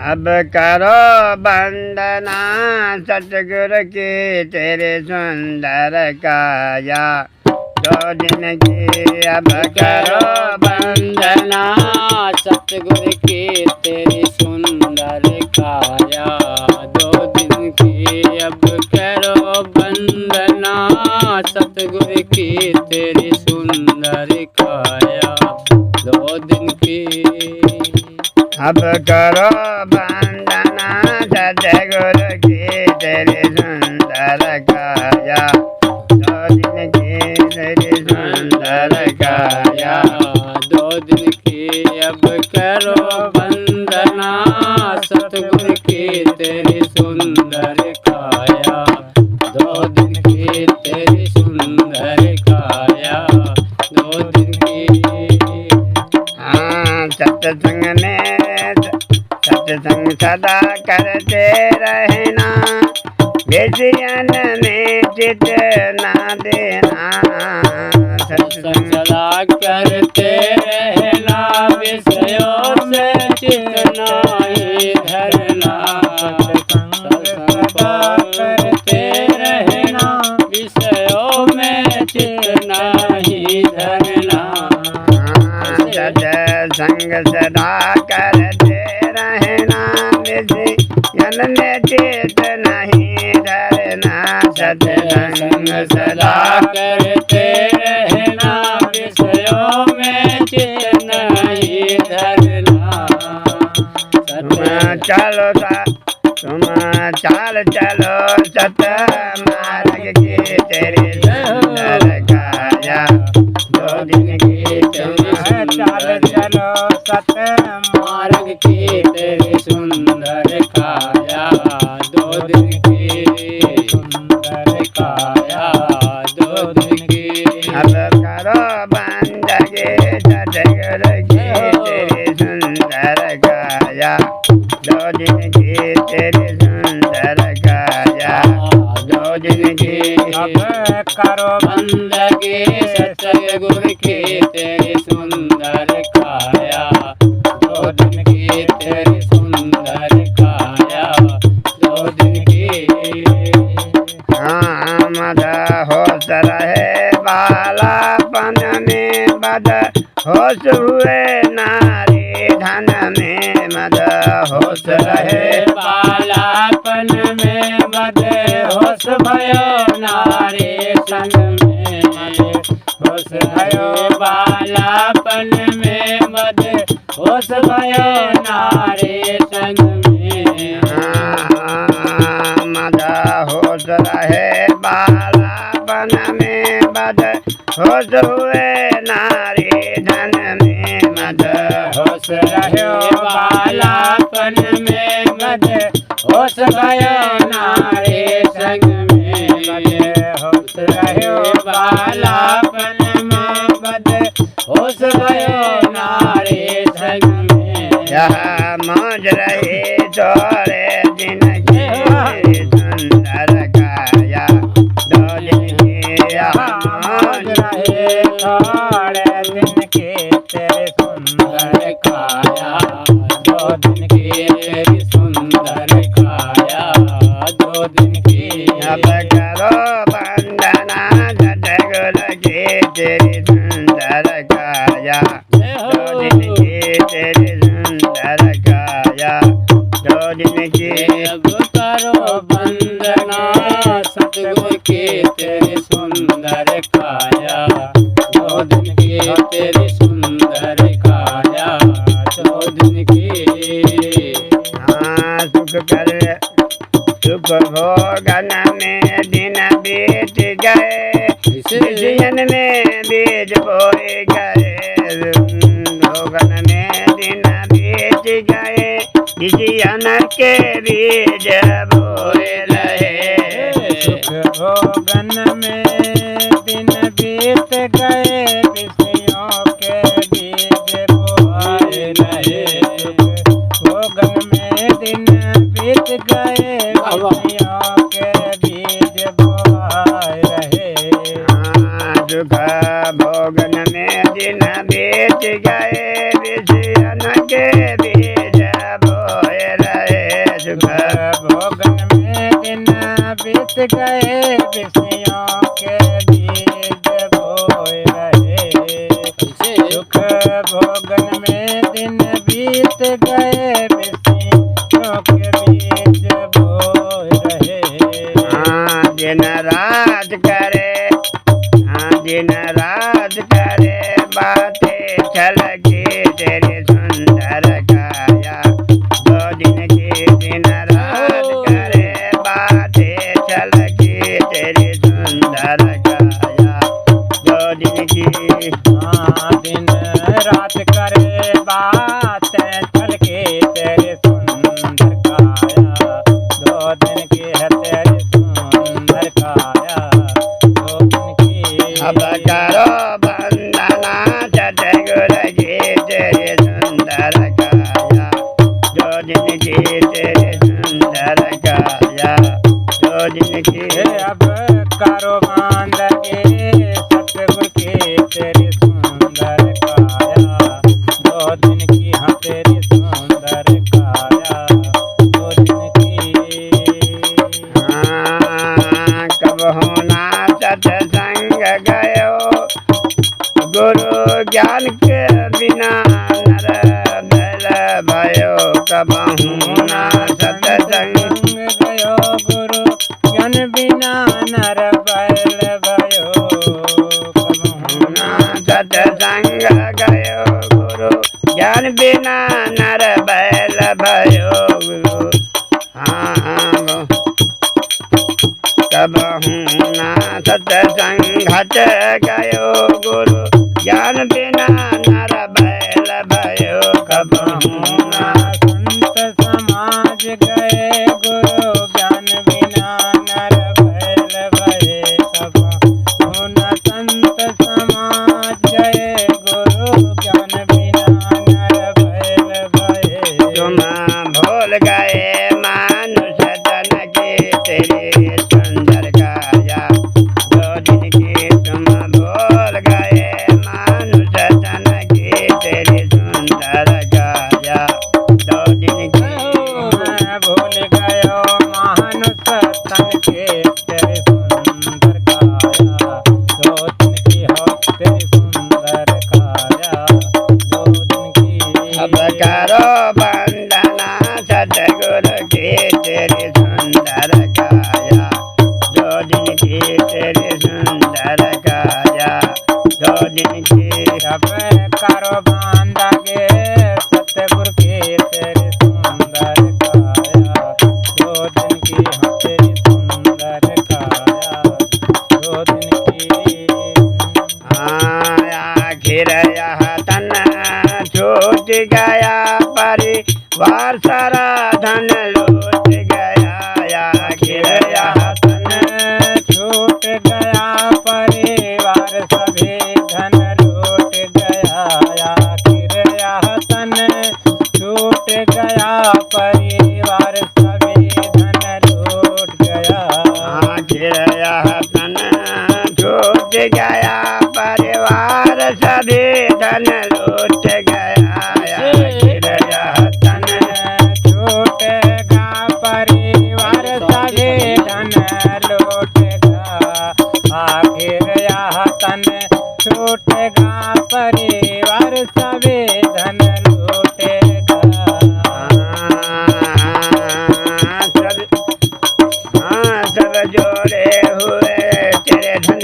अब करो वंदना सतगुरु की तेरे सुंदर काया। 2 दिन की अब करो वंदना सतगुरु की तेरी सुंदर काया। 2 दिन की अब करो वंदना सतगुरु की तेरी सुंदर काया। 2 दिन की अब करो वंदना सतगुरु की तेरी सुंदर काया। 2 दिन की तेरी सुंदर काया। 2 दिन की अब करो वंदना सतगुरु की तेरी सुंदर काया। 2 दिन की तेरी सुंदर काया। 2 दिन की सत्संग में सत्संग सदा करते रहना। विषयन में चित ना देना। सत्संग सदा करते रहना। विषयों से चित नहीं धरना। सत्संग करते रहना। विषयों में चित नहीं धरना। सत्संग सदा करते रहना। विषयन में चित नहीं धरना। सत्संग सदा करते रहना। विषयों में चित नहीं धरना। तुम चाल चलो सत मार्ग की तेरी सुंदर काया। 2 दिन की तुम चाल चलो सत मार्ग की तेरी सुंदर काया। 2 दिन की सुंदर काया। 2 दिन की अब करो बंदगी सतगुरु की तेरी सुंदर काया। 2 दिन की तेरी सुंदर काया। 2 दिन की अब करो बंदगी सतगुरु की तेरी सुंदर काया। 2 दिन की तेरी सुंदर काया। 2 दिन की मद होश रहे बालापन में बद होश हुए नारी धन में। मद होश रहे बालापन में मद होश भयो नारी संग में। होश भयो बालापन में मद होश भयो नारी संग में। मद होश रहे बालापन में बद होश हुए नारी धन में। मद होश रहो बालापन में मद होश भयो नारी संग में। होश रहो बालापन में मद होश भयो नारी संग में। यह मौज रही थोड़े दिन की सुंदर काया। 2 दिन की यह मौज रहे थोड़े दिन की तेरी सुंदर काया। 2 दिन की तेरी सुंदर काया। 2 दिन की अब करो वंदना सतगुरु की तेरी सुंदर काया। 2 दिन की तेरी सुंदर काया। 2 दिन की अब करो वंदना सतगुरु की तेरी सुंदर काया। 2 दिन की तेरी सुंदर काया। 2 दिन की सुख भोगन में दिन बीत गए। विषयन में बीज बोए गए। भोगन में दिन बीत गए। विषयन के बीज बोए रहे। सुख भोगन में दिन बीत गए। विषयों के बीज बोए रहे। भोगन में दिन बीत गए। विषयों के बीज बोए रहे। सुख भोगन में दिन बीत गए। विषयन के बीज बोए रहे। सुख भोगन में दिन बीत गए विषयों के बीज बोए रहे सुख भोगन में दिन बीत गए विषयों के बीज बोए रहे दिन रात करे दिन रात करे बातें छलकी तेरी सुंदर काया दो दिन की दिन रात करे बातें छलकी तेरी सुंदर काया दो दिन की दिन रात करे बात चल के तेरे सुंदर काया दो दिन की है तेरी सुंदर काया दो दिन की अब करो बंदना सतगुरु जी तेरी सुंदर काया दो दिन की तेरी सुंदर काया दो दिन की अब करो बांधे सतगुरु की तेरी सुंदर काया दो दिन की हाँ तेरी सुंदर काया दो दिन की कब होना सत्संग गयो गुरु ज्ञान के बिना नर बैल भयो कब होना सत्संग गयो गुरु ज्ञान बिना नर बैल भयो कब होना सत्संग गयो गुरु ज्ञान बिना नर बैल भयो कब होना सत्संगत गयो गुरु ज्ञान बिना नर बैल भयो कब होना संत समाज गए गुरु ज्ञान बिना नर बैल भये कब होना संत समाज गए गुरु ज्ञान बिना नर बैल भये तुम भूल गए मानुष तन की तेरी सुंदर काया दो दिन की तुम भूल गए मानुष तन की तेरी सुंदर काया दो दिन की भूल गयो मानुष तन के तेरे सुंदर काया दो दिन की हो तेरी सुंदर काया दो दिन की अब करो बंदना सतगुरु की तेरी सुंदर काया दो दिन की तेरी सुंदर काया दो दिन की अब करो बांधा के सतगुरु के तेरे सुंदर काया दो दिन की हाँ तेरी सुंदर काया दो दिन की आखिर यह तन छूट गया परिवार सारा धन लूट गया आखिर यह तन छूट गया परिवार सभी धन लूट गया आखिर यह तन छूट गया परिवार सभी धन लूट गया आखिर यह तन छूट गया परिवार सभी धन लूट गया आखिर यह तन छूट गया परिवार सभी धन लूट गया आखिर यह तन छूट गया परिवार सभी धन लूट गया सब जोड़े हुए